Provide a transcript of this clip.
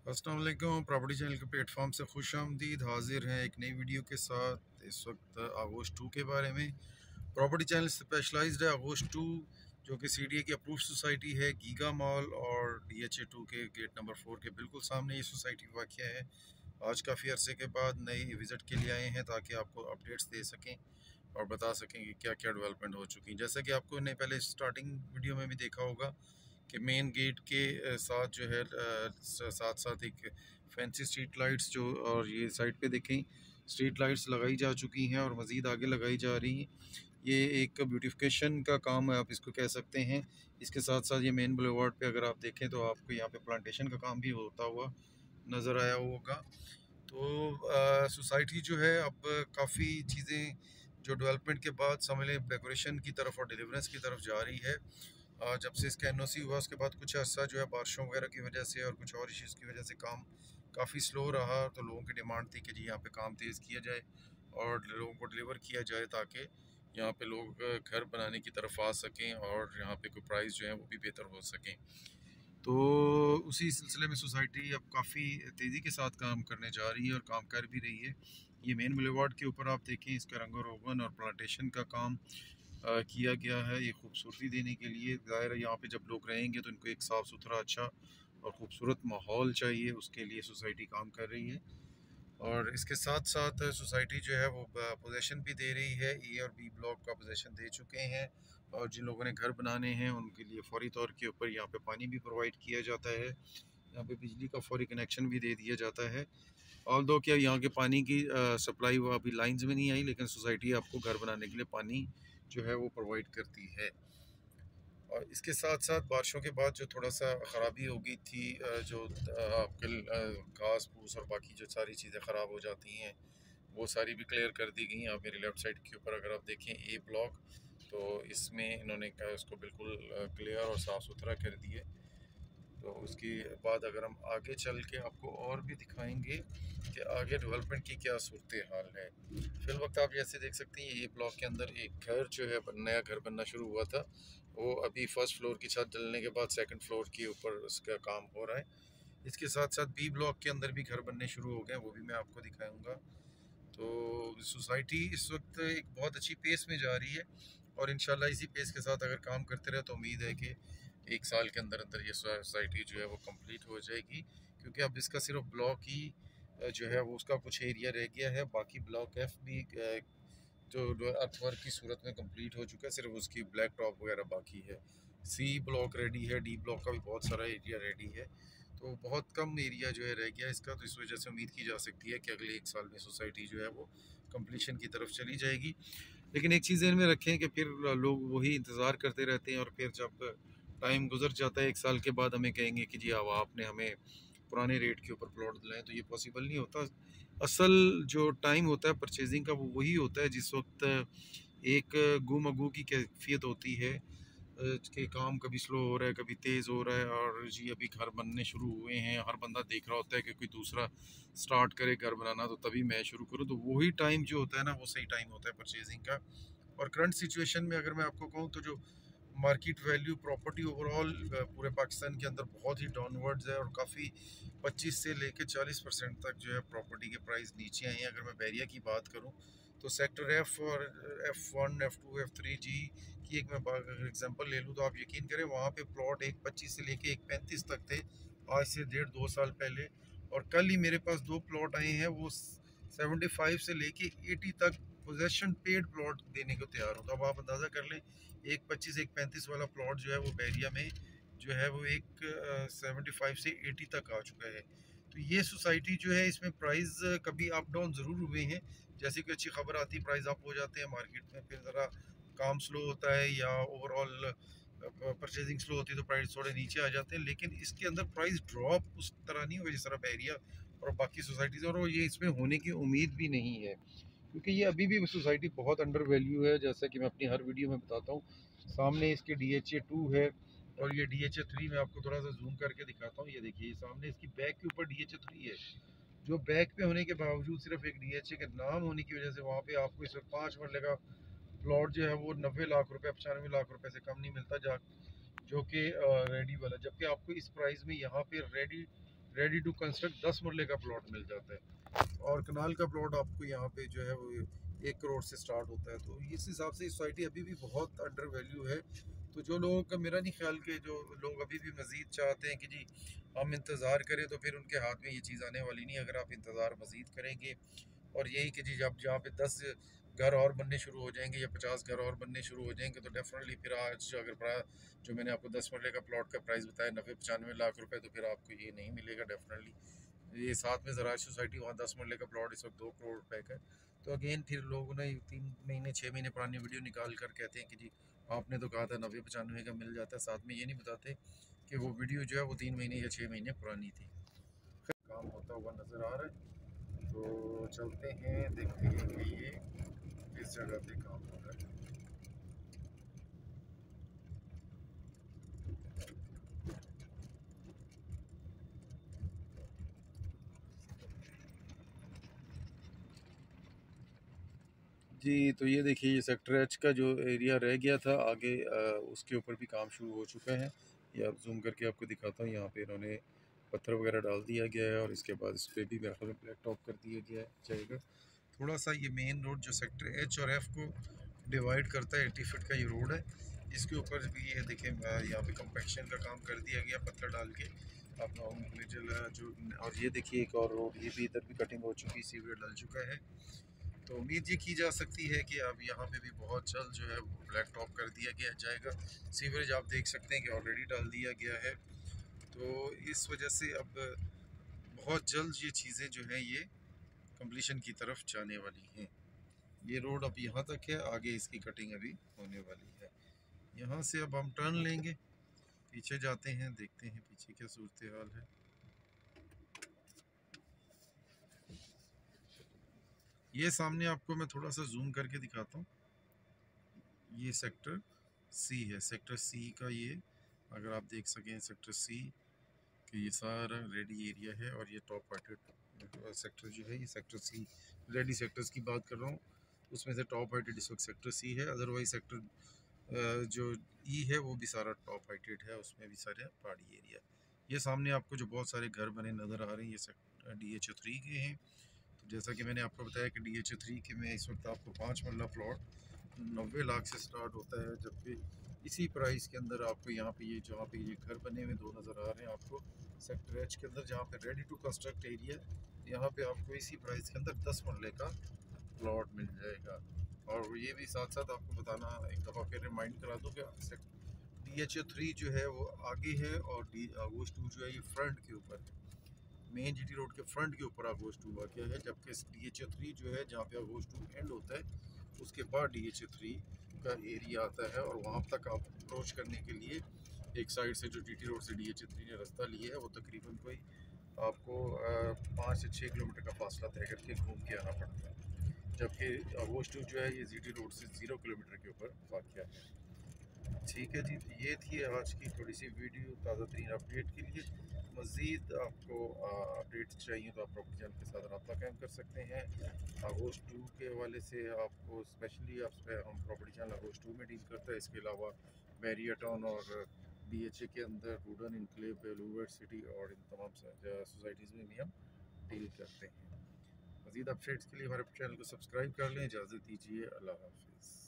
अस्सलाम वालेकुम। Property channel के प्लेटफॉर्म से खुश आमदीद। हाजिर हैं एक नई वीडियो के साथ। इस वक्त आगोश 2 के बारे में। प्रॉपर्टी चैनल स्पेशलाइज्ड है आगोश 2, जो कि CDA की अप्रूव सोसाइटी है। गीगा मॉल और DHA 2 के गेट नंबर 4 के बिल्कुल सामने ये सोसाइटी वाक़या है। आज काफ़ी अरसे के बाद नई विज़िट के लिए आए हैं ताकि आपको अपडेट्स दे सकें और बता सकें कि क्या क्या डेवलपमेंट हो चुकी हैं। जैसा कि आपको ने पहले स्टार्टिंग वीडियो में भी देखा होगा कि मेन गेट के साथ जो है साथ साथ एक फैंसी स्ट्रीट लाइट्स जो, और ये साइड पे देखें स्ट्रीट लाइट्स लगाई जा चुकी हैं और मज़ीद आगे लगाई जा रही हैं। ये एक ब्यूटिफिकेशन का काम है, आप इसको कह सकते हैं। इसके साथ साथ ये मेन बुलेवार्ड पे अगर आप देखें तो आपको यहाँ पे प्लांटेशन का काम भी होता हुआ नज़र आया होगा। तो सोसाइटी जो है अब काफ़ी चीज़ें जो डेवलपमेंट के बाद समझ लें डेकोरेशन की तरफ और डिलीवरेंस की तरफ जा रही है। जब से इसका NOC हुआ उसके बाद कुछ अर्सा जो है बारिशों वगैरह की वजह से और कुछ और इश्यूज़ की वजह से काम काफ़ी स्लो रहा। तो लोगों की डिमांड थी कि जी यहाँ पे काम तेज़ किया जाए और लोगों को डिलीवर किया जाए ताकि यहाँ पे लोग घर बनाने की तरफ आ सकें और यहाँ पे कोई प्राइस जो है वो भी बेहतर हो सकें। तो उसी सिलसिले में सोसाइटी अब काफ़ी तेज़ी के साथ काम करने जा रही है और काम कर भी रही है। ये मेन बुलेवार्ड के ऊपर आप देखें इसका रंग रोगन और प्लांटेशन का काम किया गया है ये खूबसूरती देने के लिए। ज़ाहिर है यहाँ पे जब लोग रहेंगे तो इनको एक साफ़ सुथरा अच्छा और ख़ूबसूरत माहौल चाहिए, उसके लिए सोसाइटी काम कर रही है। और इसके साथ साथ सोसाइटी जो है वो पोजीशन भी दे रही है। A और B ब्लॉक का पोजीशन दे चुके हैं और जिन लोगों ने घर बनाने हैं उनके लिए फौरी तौर के ऊपर यहाँ पे पानी भी प्रोवाइड किया जाता है। यहाँ पे बिजली का फौरी कनेक्शन भी दे दिया जाता है। ऑल्दो क्या यहाँ के पानी की सप्लाई वो अभी लाइंस में नहीं आई, लेकिन सोसाइटी आपको घर बनाने के लिए पानी जो है वो प्रोवाइड करती है। और इसके साथ साथ बारिशों के बाद जो थोड़ा सा ख़राबी हो गई थी, जो आपके घास फूस और बाकी जो सारी चीज़ें ख़राब हो जाती हैं वो सारी भी क्लियर कर दी गई। आप मेरी लेफ़्ट साइड के ऊपर अगर आप देखें A ब्लॉक, तो इसमें इन्होंने उसको बिल्कुल क्लियर और साफ़ सुथरा कर दिए। तो उसके बाद अगर हम आगे चल के आपको और भी दिखाएंगे कि आगे डेवलपमेंट की क्या सूरत हाल है। फिल वक्त आप जैसे देख सकते हैं ये ब्लॉक के अंदर एक घर जो है नया घर बनना शुरू हुआ था। वो अभी फर्स्ट फ्लोर की छत डलने के बाद सेकंड फ्लोर के ऊपर उसका काम हो रहा है। इसके साथ साथ B ब्लॉक के अंदर भी घर बनने शुरू हो गए, वो भी मैं आपको दिखाऊंगा। तो सोसाइटी इस वक्त एक बहुत अच्छी पेस में जा रही है और इंशाल्लाह इसी पेस के साथ अगर काम करते रहे तो उम्मीद है कि 1 साल के अंदर अंदर ये सोसाइटी जो है वो कंप्लीट हो जाएगी। क्योंकि अब इसका सिर्फ ब्लॉक ही जो है वो उसका कुछ एरिया रह गया है। बाकी ब्लॉक F भी जो अर्थवर्क की सूरत में कंप्लीट हो चुका है, सिर्फ उसकी ब्लैक टॉप वगैरह बाकी है। C ब्लॉक रेडी है, D ब्लॉक का भी बहुत सारा एरिया रेडी है। तो बहुत कम एरिया जो है रह गया इसका। तो इस वजह से उम्मीद की जा सकती है कि अगले 1 साल में सोसाइटी जो है वो कंप्लीशन की तरफ चली जाएगी। लेकिन एक चीज़ ध्यान में रखें कि फिर लोग वही इंतज़ार करते रहते हैं और फिर जब टाइम गुजर जाता है 1 साल के बाद हमें कहेंगे कि जी अब आपने हमें पुराने रेट के ऊपर प्लॉट दिलाएं, तो ये पॉसिबल नहीं होता। असल जो टाइम होता है परचेजिंग का वो वही होता है जिस वक्त एक गुमगू की कैफियत होती है कि काम कभी स्लो हो रहा है कभी तेज़ हो रहा है और जी अभी घर बनने शुरू हुए हैं। हर बंदा देख रहा होता है कि कोई दूसरा स्टार्ट करे घर बनाना तो तभी मैं शुरू करूँ। तो वही टाइम जो होता है ना वो सही टाइम होता है परचेजिंग का। और करंट सिचुएशन में अगर मैं आपको कहूँ तो जो मार्केट वैल्यू प्रॉपर्टी ओवरऑल पूरे पाकिस्तान के अंदर बहुत ही डाउनवर्ड्स है और काफ़ी 25 से लेकर 40% तक जो है प्रॉपर्टी के प्राइस नीचे आए हैं। अगर मैं बैरिया की बात करूं तो सेक्टर F और F1 F2 F3 G की एक मैं एग्जांपल ले लूं तो आप यकीन करें वहाँ पे प्लॉट 125 से लेके 135 तक थे आज से 1.5-2 साल पहले। और कल ही मेरे पास 2 प्लॉट आए हैं वो 75 से लेके 80 तक पोजेशन पेड प्लॉट देने को तैयार हो। तो अब आप अंदाज़ा कर लें 125-135 वाला प्लॉट जो है वो बैरिया में जो है वो एक 75 से 80 तक आ चुका है। तो ये सोसाइटी जो है इसमें प्राइस कभी अप डाउन ज़रूर हुए हैं। जैसे कि अच्छी खबर आती है प्राइस अप हो जाते हैं मार्केट में, फिर ज़रा काम स्लो होता है या ओवरऑल परचेजिंग स्लो होती है तो प्राइस थोड़े नीचे आ जाते हैं। लेकिन इसके अंदर प्राइस ड्रॉप उस तरह नहीं होगा जिस तरह बैरिया और बाकी सोसाइटीज़, और ये इसमें होने की उम्मीद भी नहीं है क्योंकि ये अभी भी सोसाइटी बहुत अंडर वैल्यू है। जैसा कि मैं अपनी हर वीडियो में बताता हूँ। सामने इसके DHA 2 है और ये DHA 3 मैं आपको थोड़ा सा जूम करके दिखाता हूँ। ये देखिए सामने इसकी बैक के ऊपर DHA 3 है, जो बैक पे होने के बावजूद सिर्फ एक DHA के नाम होने की वजह से वहाँ पे आपको इस वक्त 5 मरले का प्लॉट जो है वो 90 लाख रुपए 95 लाख रुपए से कम नहीं मिलता जो कि रेडी वाला। जबकि आपको इस प्राइस में यहाँ पे रेडी रेडी टू कंस्ट्रक्ट 10 मरले का प्लॉट मिल जाता है। और कनाल का प्लॉट आपको यहाँ पे जो है वो 1 करोड़ से स्टार्ट होता है। तो इस हिसाब से सोसाइटी अभी भी बहुत अंडर वैल्यू है। तो जो लोगों का, मेरा नहीं ख्याल कि जो लोग अभी भी मज़ीद चाहते हैं कि जी हम इंतज़ार करें, तो फिर उनके हाथ में ये चीज़ आने वाली नहीं। अगर आप इंतज़ार मज़ीद करेंगे और यही कि जी जब जहाँ पे 10 घर और बनने शुरू हो जाएंगे या 50 घर और बनने शुरू हो जाएंगे, तो डेफिनेटली फिर आज अगर जो मैंने आपको 10 मरले का प्लॉट का प्राइस बताया 90-95 लाख रुपए, तो फिर आपको ये नहीं मिलेगा डेफिनेटली। ये साथ में ज़राअत सोसाइटी, वहाँ 10 मरले का प्लॉट इस वक्त 2 करोड़ रुपए का है। तो अगेन फिर लोग ना 3 महीने 6 महीने पुरानी वीडियो निकाल कर कहते हैं कि जी आपने तो कहा था 90-95 का मिल जाता है, साथ में ये नहीं बताते कि वो वीडियो जो है वो 3 महीने या 6 महीने पुरानी थी। काम होता हुआ नज़र आ रहा है, तो चलते हैं देखते हैं कि ये किस जगह पे काम हो रहा है। जी, तो ये देखिए ये सेक्टर एच का जो एरिया रह गया था आगे, उसके ऊपर भी काम शुरू हो चुका है। ये आप जूम करके आपको दिखाता हूँ। यहाँ पे इन्होंने पत्थर वगैरह डाल दिया गया है और इसके बाद इस पर भी मेरे ख्याल में ब्लैक टॉप कर दिया गया है जाएगा। थोड़ा सा ये मेन रोड जो सेक्टर एच और एफ को डिवाइड करता है, 80 फीट का ये रोड है। इसके ऊपर भी ये देखें यहाँ पे कंपैक्शन का काम कर दिया गया पत्थर डाल के अपना जो। और ये देखिए एक और रोड, ये भी इधर भी कटिंग हो चुकी, सीवर डल चुका है। तो उम्मीद ये की जा सकती है कि अब यहाँ पे भी बहुत जल्द जो है वो ब्लैक टॉप कर दिया गया जाएगा। सीवरेज आप देख सकते हैं कि ऑलरेडी डाल दिया गया है। तो इस वजह से अब बहुत जल्द ये चीज़ें जो हैं ये कंप्लीशन की तरफ जाने वाली हैं। ये रोड अब यहाँ तक है, आगे इसकी कटिंग अभी होने वाली है। यहाँ से अब हम टर्न लेंगे, पीछे जाते हैं, देखते हैं पीछे क्या सूरत हाल है। ये सामने आपको मैं थोड़ा सा जूम करके दिखाता हूँ। ये सेक्टर सी है, सेक्टर सी का ये, अगर आप देख सकें सेक्टर सी कि ये सारा रेडी एरिया है। और ये टॉप हाइटेड सेक्टर जो है ये सेक्टर सी, रेडी सेक्टर्स की बात कर रहा हूँ, उसमें से टॉप हाइटेड इस वक्त सेक्टर सी है। अदरवाइज सेक्टर जो ई है वो भी सारा टॉप हाइटेड है, उसमें भी सारे पहाड़ी एरिया। ये सामने आपको जो बहुत सारे घर बने नज़र आ रहे हैं, ये सेक्टर DH3 के हैं। तो जैसा कि मैंने आपको बताया कि DH3 के में इस वक्त आपको 5 मरला प्लॉट 90 लाख से स्टार्ट होता है, जबकि इसी प्राइस के अंदर आपको यहाँ पे ये जहाँ पे ये घर बने हुए 2 नज़र आ रहे हैं आपको सेक्टर एच के अंदर, जहाँ पे रेडी टू कंस्ट्रक्ट एरिया, यहाँ पे आपको इसी प्राइस के अंदर 10 मरले का प्लॉट मिल जाएगा। और ये भी साथ साथ आपको बताना एक दफ़ा फिर रिमाइंड करा दूँ कि DH3 जो है वो आगे है और आगोश 2 जो है ये फ्रंट के ऊपर है। मेन GT रोड के फ्रंट के ऊपर आगोश 2 वाक़ है, जबकि DH3 जो है जहाँ पे आगोश 2 एंड होता है उसके बाद DH3 का एरिया आता है। और वहाँ तक आप अप्रोच करने के लिए एक साइड से जो GT रोड से DH3 ने रास्ता लिया है वो तकरीबन कोई आपको 5 से 6 किलोमीटर का फासला तय करके घूम के आना पड़ता है, जबकि आगोश 2 जो है ये GT रोड से 0 किलोमीटर के ऊपर वाक़ है। ठीक है जी, तो ये थी आज की थोड़ी सी वीडियो ताज़ा तरीन अपडेट के लिए। मज़ीद आपको अपडेट चाहिए तो आप प्रॉपर्टी चैनल के साथ रब्ता कायम कर सकते हैं। आगोश 2 के हवाले से आपको स्पेशली आप हम प्रॉपर्टी चैनल आगोश 2 में डील करता है। इसके अलावा बैरिया टाउन और BHA के अंदर वुडन इनक्लेव, बेलूवर्ड सिटी और इन तमाम सोसाइटीज़ में भी हम डील करते हैं। मज़ीद अपडेट्स के लिए हमारे चैनल को सब्सक्राइब कर लें। इजाज़त दीजिए, अल्लाह हाफिज़।